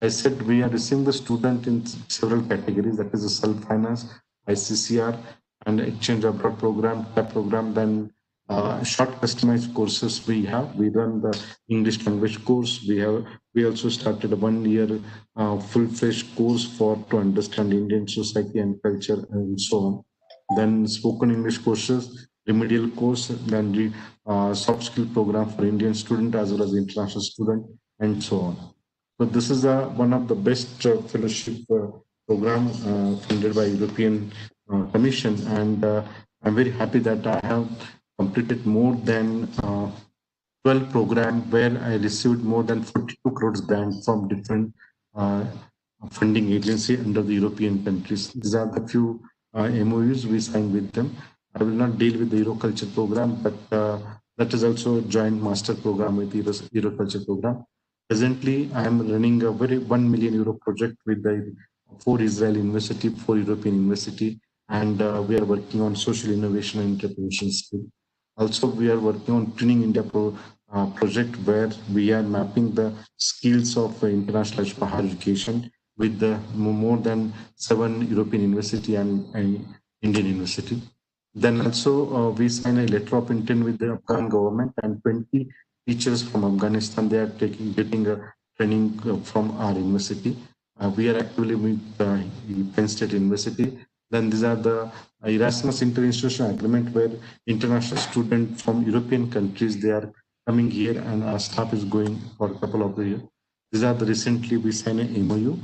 I said we are receiving the student in several categories, that is the self-finance, ICCR, and exchange abroad program, TAP program. Then short customized courses we have. We run the English language course. We also started a 1 year full-fledged course for to understand Indian society and culture and so on. Then spoken English courses, remedial course, then the soft skill program for Indian student as well as international student, and so on. So this is one of the best fellowship program funded by European Commission, and I'm very happy that I have completed more than 12 program where I received more than 42 crores grant from different uh, funding agency under the European countries. These are the few MOUs we signed with them. I will not deal with the Euroculture program, but that is also a joint master program with Euroculture program. Presently, I am running a very €1 million project with the 4 Israel university, 4 European university, and we are working on social innovation and entrepreneurship skill. Also, we are working on Tuning India project where we are mapping the skills of international higher education with the more than 7 European university and Indian university. Then also we sign a letter of intent with the Afghan government, and 20 teachers from Afghanistan, they are getting a training from our university. We are actively with Penn State University. Then these are the Erasmus Interinstitutional Agreement where international students from European countries, they are coming here and our staff is going for a couple of the years. These are the recently we signed an MOU.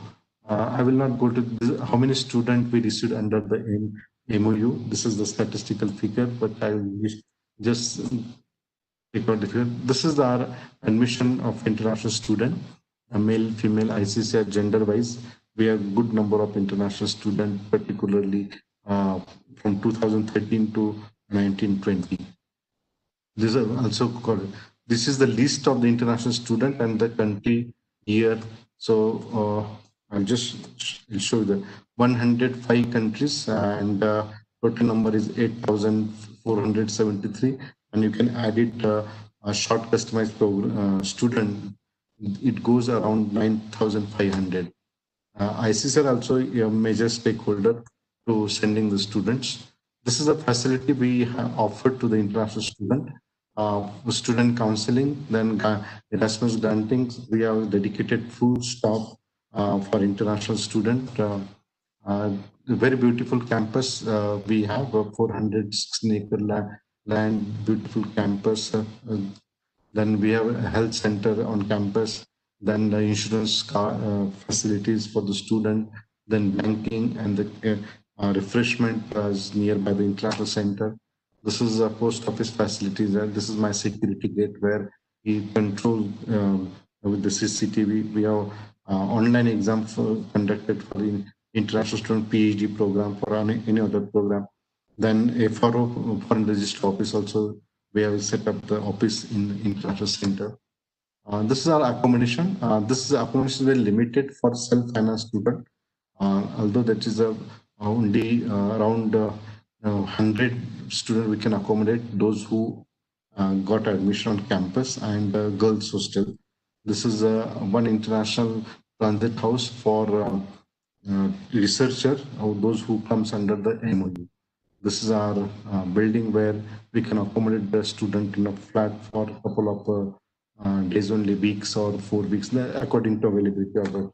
I will not go to how many students we received under the MOU. This is the statistical figure, but I will just take out the figure. This is our admission of international student, male, female, ICCR, gender-wise. We have good number of international students, particularly from 2013 to 1920. This is also called. This is the list of the international student and the country year. So I'll just show you the 105 countries, and total number is 8,473, and you can add it a short customized program, student, it goes around 9,500. ICs are also a major stakeholder to sending the students. This is a facility we have offered to the international student counseling, then Erasmus granting. We have dedicated full stop for international student. Very beautiful campus. We have a 416-acre land, beautiful campus. Then we have a health center on campus. Then the insurance facilities for the student. Then banking and the refreshment is nearby the international center. This is a post office facilities. This is my security gate where we control with the CCTV. We have online exam conducted for the international student PhD program for any other program. Then a foreign register office also. We have set up the office in international center. This is our accommodation. This is accommodation very limited for self-finance student. Although that is only around 100 students we can accommodate, those who got admission on campus, and girls hostel. This is one international transit house for researcher or those who comes under the MOU. This is our building where we can accommodate the student in a flat for a couple of days only, weeks or 4 weeks, according to availability of the.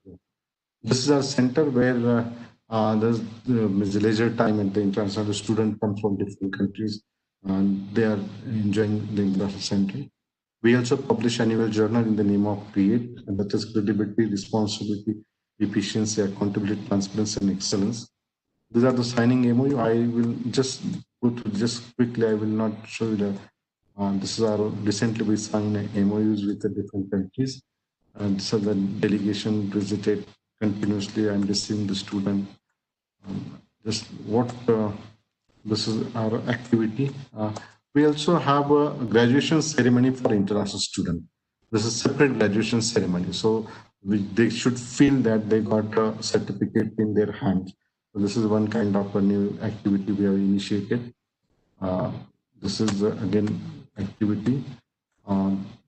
This is our center where there's leisure time at the international student comes from different countries and they are enjoying the international center. We also publish annual journal in the name of CREATE, and that is credibility, responsibility, efficiency, accountability, transparency, and excellence. These are the signing MOU. I will just go through just quickly. I will not show you the. This is our recently we signed MOUs with the different countries, and so the delegation visited continuously. I'm receiving the student. Just what this is our activity. We also have a graduation ceremony for international student. This is separate graduation ceremony. So they should feel that they got a certificate in their hands. So this is one kind of a new activity we have initiated. This is again activity.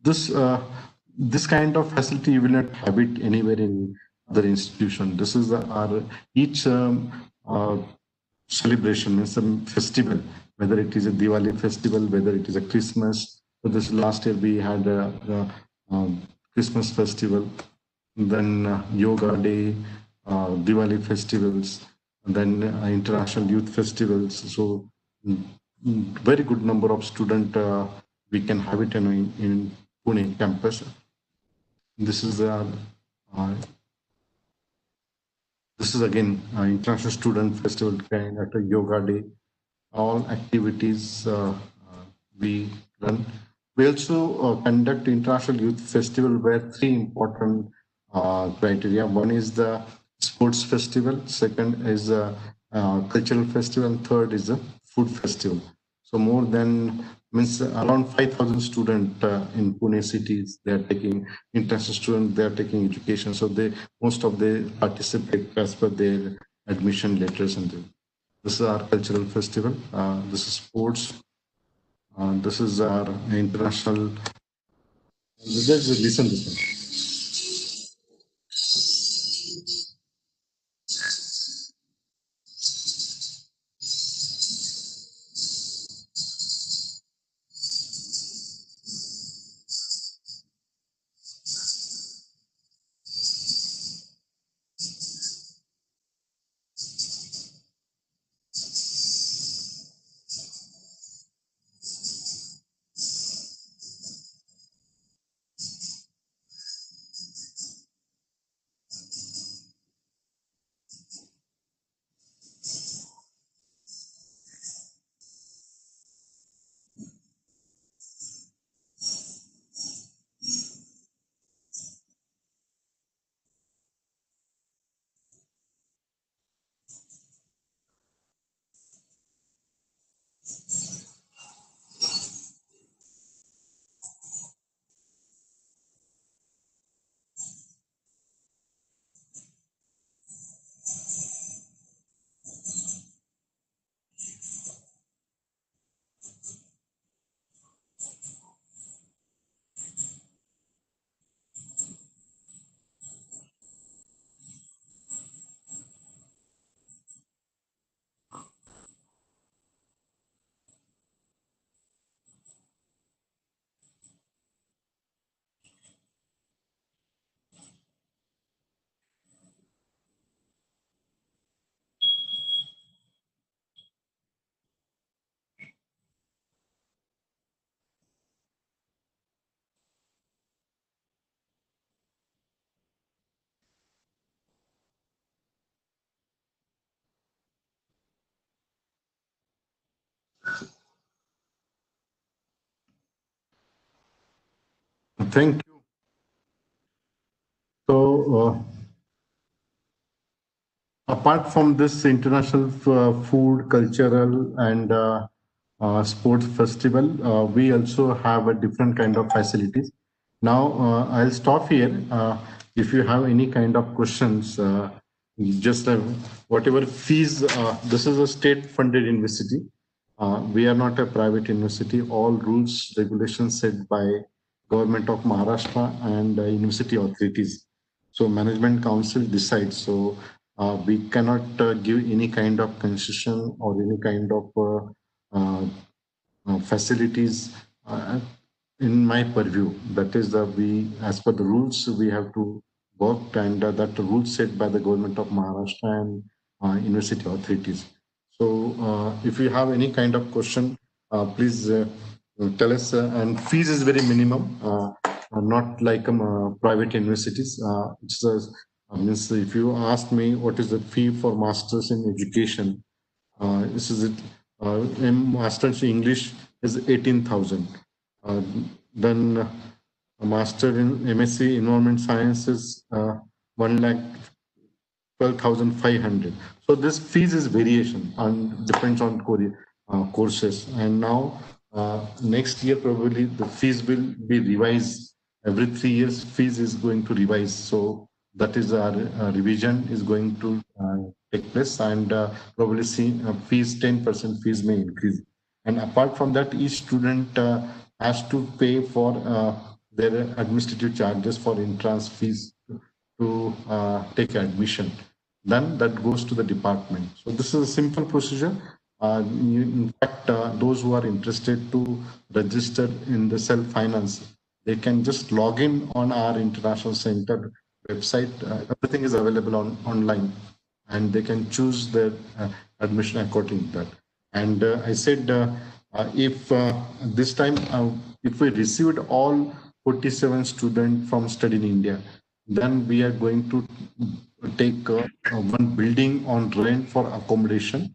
This kind of facility you will not have it anywhere in other institution. This is our each celebration means a festival, whether it is a Diwali festival, whether it is a Christmas. So this last year we had a Christmas festival, then Yoga Day, Diwali festivals, and then International Youth Festivals. So very good number of student we can have it in Pune campus. This is uh, this is again International Student Festival kind at a Yoga Day. All activities we run. We also conduct International Youth Festival where three important criteria. One is the sports festival, second is a cultural festival, and third is a food festival. So more than means around 5,000 students in Pune cities, they are taking international students, they are taking education. So they most of they participate as per their admission letters and this is our cultural festival. This is sports. This is our international. Just listen, listen. Thank you. So, apart from this international food, cultural, and sports festival, we also have a different kind of facilities. Now, I'll stop here. If you have any kind of questions, just whatever fees, this is a state-funded university. We are not a private university. All rules, regulations set by government of Maharashtra and university authorities. So management council decides. So we cannot give any kind of concession or any kind of facilities in my purview. That is the we as per the rules we have to work and that rules set by the government of Maharashtra and university authorities. So if you have any kind of question, please tell us. And fees is very minimum, not like private universities. It's means if you ask me what is the fee for masters in education, this is it. Master's in English is 18,000. Uh, then a master in MSc Environment Sciences, 1 lakh 12,500. So this fees is variation and depends on courses. And now next year probably the fees will be revised every 3 years. Fees is going to revise. So that is our revision is going to take place and probably see fees 10% fees may increase. And apart from that, each student has to pay for their administrative charges for entrance fees to take admission. Then that goes to the department. So this is a simple procedure. In fact, those who are interested to register in the self-finance, they can just log in on our International Center website. Everything is available online, and they can choose their admission according to that. And I said, if this time, if we received all 47 students from study in India, then we are going to take one building on rent for accommodation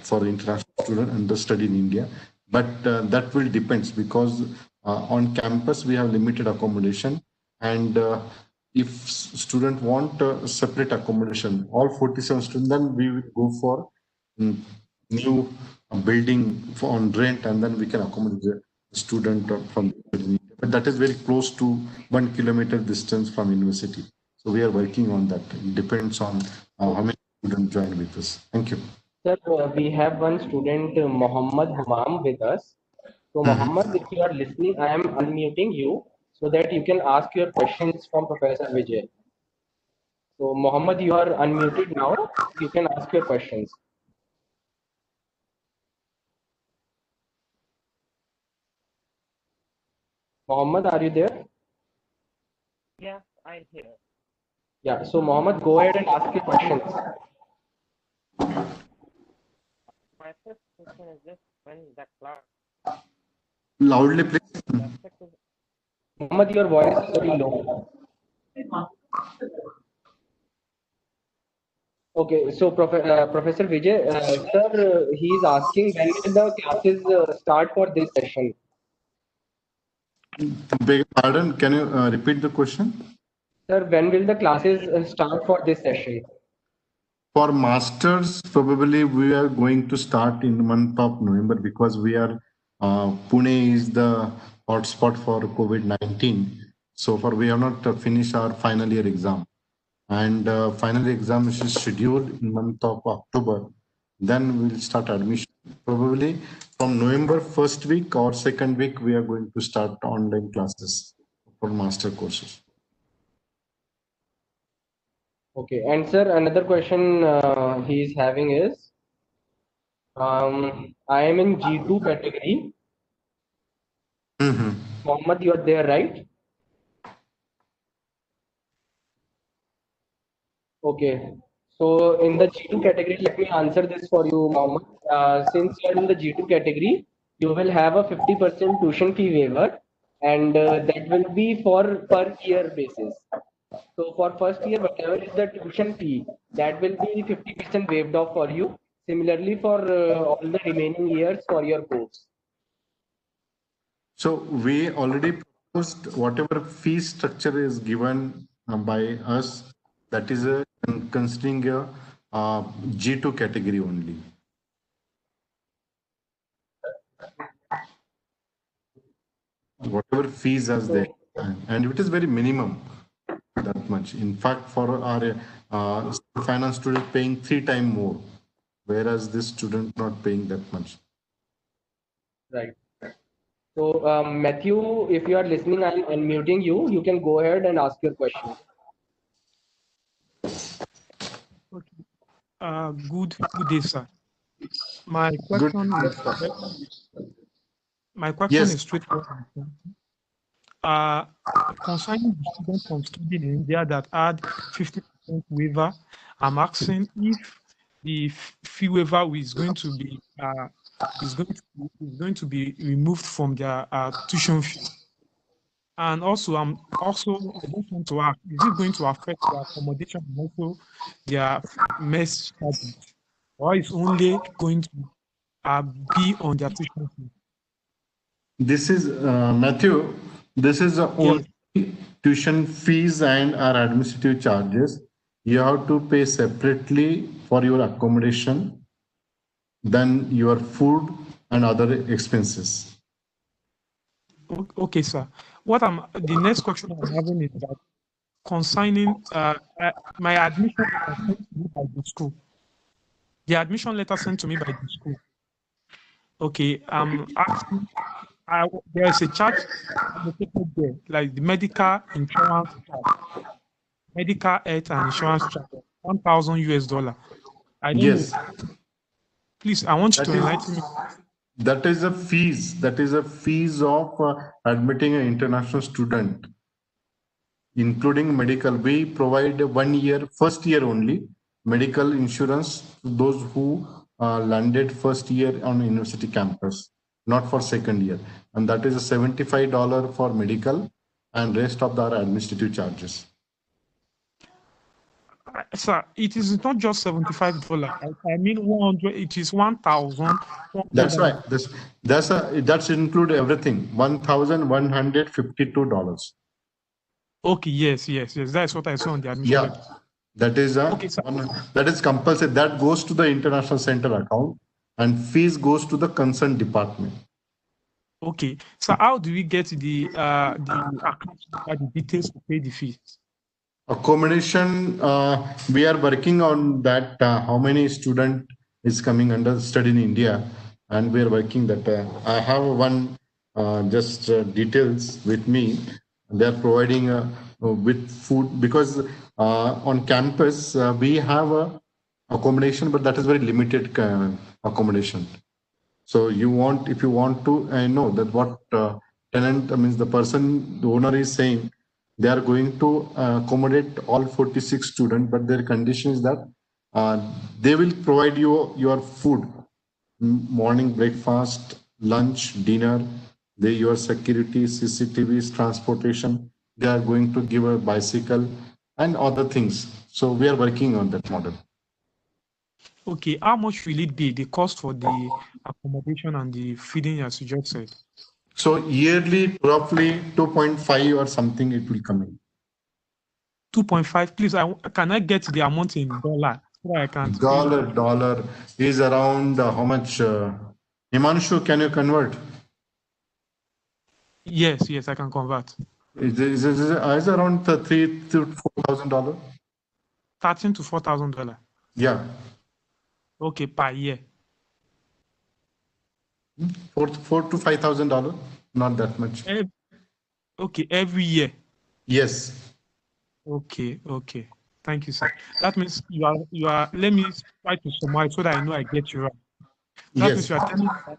for international student and the study in India. But that will depends because on campus we have limited accommodation, and if student want separate accommodation, all 47 students, then we will go for new building on rent, and then we can accommodate the student from. But that is very close to 1 kilometer distance from university. So we are working on that. It depends on how many students join with us. Thank you. Sir, we have one student, Mohammed Hamam, with us. So, Mohammed, if you are listening, I am unmuting you so that you can ask your questions from Professor Vijay. So, Mohammed, you are unmuted now. You can ask your questions. Mohammed, are you there? Yeah, I'm here. Yeah, so Mohammed, go ahead and ask your questions. My first question is just when the class. Loudly, please. Mohammed, your voice is very low. Okay, so Professor Vijay, sir, he is asking when will the classes start for this session? Beg pardon, can you repeat the question? Sir, when will the classes start for this session? For masters, probably we are going to start in the month of November because we are Pune is the hotspot for COVID-19. So far, we have not finished our final year exam, and final exam is scheduled in month of October. Then we'll start admission. Probably from November first week or second week, we are going to start online classes for master courses. Okay, and sir, another question he is having is, I am in G2 category. Mohammed, you are there, right? Okay. So in the G2 category, let me answer this for you, Mohammed. Since you are in the G2 category, you will have a 50% tuition fee waiver, and that will be for per year basis. So for first year, whatever is the tuition fee, that will be 50% waived off for you. Similarly, for all the remaining years for your course. So we already proposed whatever fee structure is given by us, that is considering a G2 category only. Whatever fees as there, and it is very minimum, that much. In fact, for our finance student paying 3 times more, whereas this student not paying that much. Right. So Matthew, if you are listening, I'm unmuting you. You can go ahead and ask your question. Okay. Good day, sir. My question Yes. is straightforward. Concerning the students from studying in India that had 50% waiver, I'm asking if the fee waiver is going to be removed from their tuition fee. And also, I just want to ask, is it going to affect their accommodation and also their mess charges, or is only going to be on their tuition fee? This is Matthew. This is the only tuition fees and our administrative charges. You have to pay separately for your accommodation, then your food and other expenses. Okay, sir. The next question I'm having is that concerning my admission letter sent to me by the school. The admission letter sent to me by the school. Okay, asking, there is a charge allocated there, like the medical insurance charge. medical, health, and insurance charges, $1,000. I don't know. Yes, Please, I want you that to enlighten me. is that is a fees. That is a fees of admitting an international student, including medical. We provide a 1 year, first year only, medical insurance to those who landed first year on university campus, not for second year. And that is a $75 for medical and rest of the administrative charges. Sir, it is not just $75. I mean 100. It is 1,000. That's right. That's include everything. $1,152. Okay, yes. That's what I saw on the admission Yeah, website. that is Okay, sir. that is compulsory. That goes to the international center account, and fees goes to the concerned department. Okay. So how do we get the account number, the details to pay the fees? Accommodation, we are working on that. How many student is coming under study in India, and we are working that. I have one just details with me. They are providing with food because on campus we have a accommodation, but that is very limited accommodation. So if you want to, I know that what tenant, means the person, the owner is saying they are going to accommodate all 46 students, but their condition is that they will provide you your food, morning breakfast, lunch, dinner, your security, CCTVs, transportation. They are going to give a bicycle and other things. So we are working on that model. Okay, how much will it be, the cost for the accommodation and the feeding, as you just said? So yearly, roughly 2.5 or something, it will come in. 2.5. Please, can I get the amount in dollar so that I can pay? Dollar is around how much? Himanshu, can you convert? Yes, I can convert. Is around $3,000 to $4,000? $13,000 to $4,000. Yeah. Okay, per year. $4,000 to $5,000, not that much. Okay, every year. Yes. Okay. Thank you, sir. That means you are. Let me try to summarize so that I know I get you right. That means Yes. you are telling me that,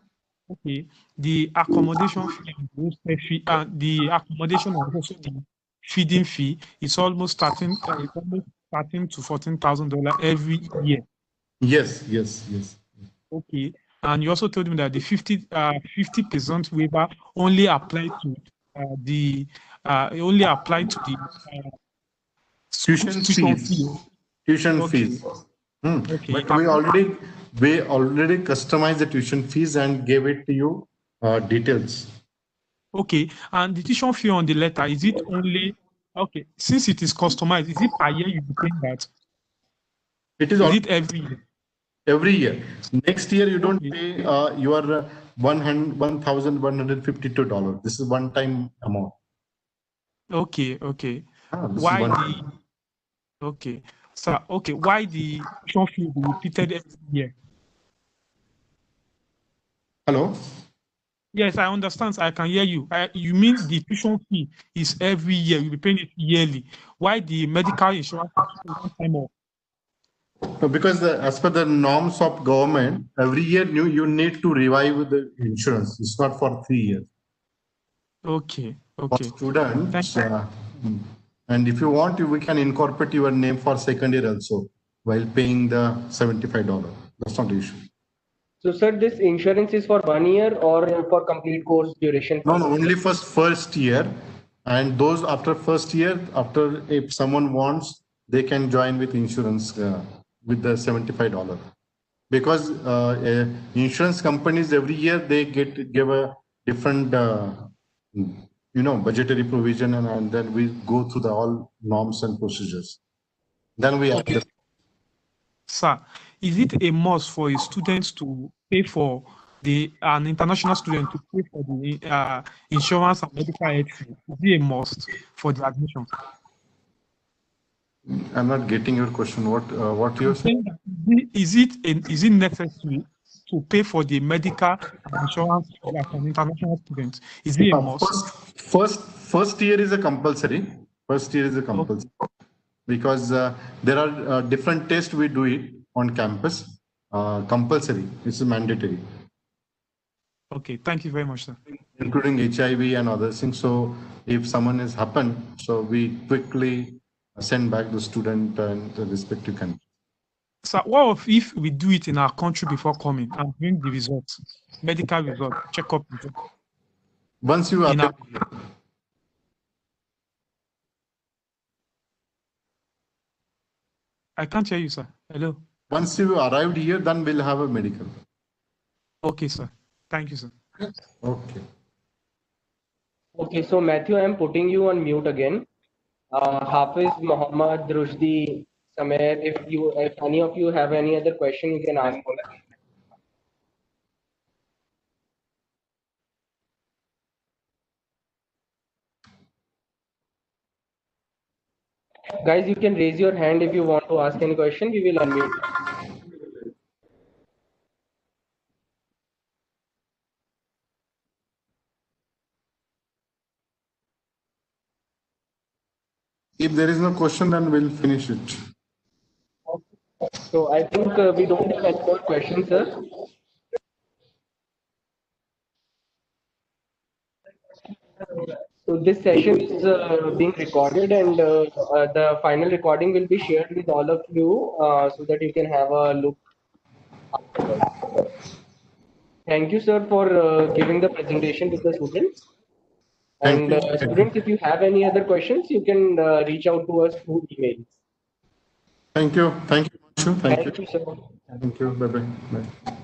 okay, the accommodation fee and the hostel fee, the accommodation and also the feeding fee is almost starting to $14,000 every year. Yes. Okay, and you also told me that the 50% waiver only applied to the Tuition tuition fees. fee. Tuition Okay. fees. Okay. But we already customized the tuition fees and gave it to you details. Okay, and the tuition fee on the letter, is it only, okay, since it is customized, is it per year you be paying that? It is Is it every year? every year. Next year you don't Okay. pay your $1,152. This is one time amount. Okay. This is Why one. why the tuition fee will be repeated every year? Hello. Yes, I understand. I can hear you. You mean the tuition fee is every year, you'll be paying it yearly. Why the medical insurance is one time off? No, because as per the norms of government, every year you need to revive the insurance. It's not for 3 years. Okay. For students, and if you want, we can incorporate your name for second year also while paying the $75. That's not the issue. So, sir, this insurance is for 1 year or for complete course duration? No, only for first year. And those after first year, after if someone wants, they can join with insurance with the $75. Because insurance companies every year they give a different budgetary provision, and then we go through the all norms and procedures. Then we Okay. Sir, is it a must for a student to pay for an international student to pay for the insurance and medical aid fee? Is it a must for the admission? I'm not getting your question. What you're saying? Is it necessary to pay for the medical and insurance as an international student? Is it a must? First year is a compulsory. First year is a compulsory. because there are different tests we do it on campus. Compulsory, it's mandatory, Okay, thank you very much, sir. including HIV and other things. So if someone has happened, so we quickly send back the student and the respective country. So what if we do it in our country before coming and bring the results, medical results, checkup results Once you in our? arrive here, I can't hear you, sir. Hello. once you arrived here, then we'll have a medical. Okay, sir. Thank you, sir. Okay. Okay, so Matthew, I am putting you on mute again. Hafiz, Muhammad, Rushdi, Samer, if any of you have any other question, you can ask me. Guys, you can raise your hand if you want to ask any question. We will unmute. If there is no question, then we'll finish it. So I think we don't have any more questions, sir. So this session is being recorded, and the final recording will be shared with all of you so that you can have a look afterwards. Thank you, sir, for giving the presentation to the students. Thank And you. students, if you have any other questions, you can reach out to us through email. Thank you. Thank you. Thank you. Thank you, sir. Thank you. Bye-bye. Bye.